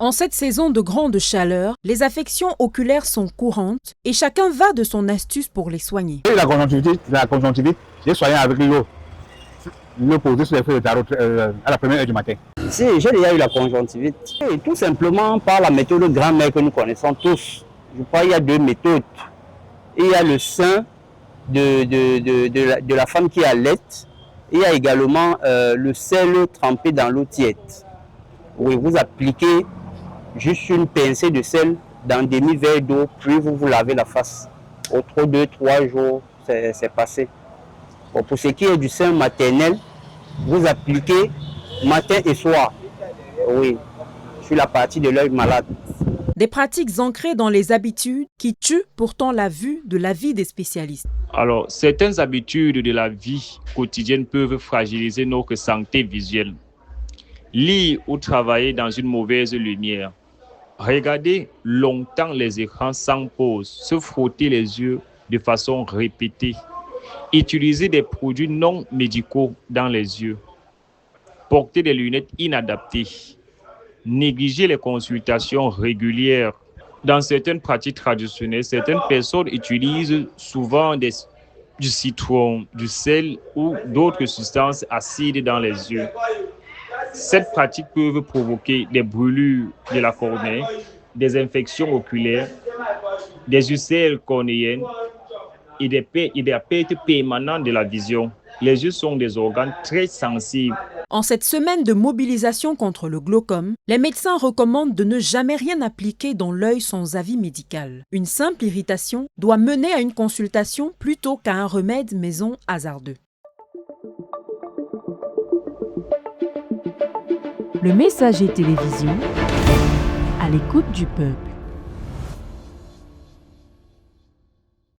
En cette saison de grande chaleur, les affections oculaires sont courantes et chacun va de son astuce pour les soigner. Et la conjonctivite, j'ai soigné avec l'eau. L'eau posée sur les feuilles de tarot à la première heure du matin. Si, j'ai déjà eu la conjonctivite. Et tout simplement par la méthode grand-mère que nous connaissons tous. Je crois qu'il y a deux méthodes. Il y a le sein de la femme qui allait. Il y a également le sel trempé dans l'eau tiède. Oui, vous appliquez juste une pincée de sel dans demi-verre d'eau, puis vous lavez la face. Au trop 2-3 jours, c'est passé. Bon, pour ce qui est du sein maternel, vous appliquez matin et soir. Oui, sur la partie de l'œil malade. Des pratiques ancrées dans les habitudes qui tuent pourtant la vue de la vie des spécialistes. Alors, certaines habitudes de la vie quotidienne peuvent fragiliser notre santé visuelle. Lire ou travailler dans une mauvaise lumière. Regarder longtemps les écrans sans pause. Se frotter les yeux de façon répétée. Utiliser des produits non médicaux dans les yeux. Porter des lunettes inadaptées. Négliger les consultations régulières. Dans certaines pratiques traditionnelles, certaines personnes utilisent souvent du citron, du sel ou d'autres substances acides dans les yeux. Ces pratiques peuvent provoquer des brûlures de la cornée, des infections oculaires, des ulcères cornéennes et des pertes permanentes de la vision. Les yeux sont des organes très sensibles. En cette semaine de mobilisation contre le glaucome, les médecins recommandent de ne jamais rien appliquer dans l'œil sans avis médical. Une simple irritation doit mener à une consultation plutôt qu'à un remède maison hasardeux. Le Messager Télévision, à l'écoute du peuple.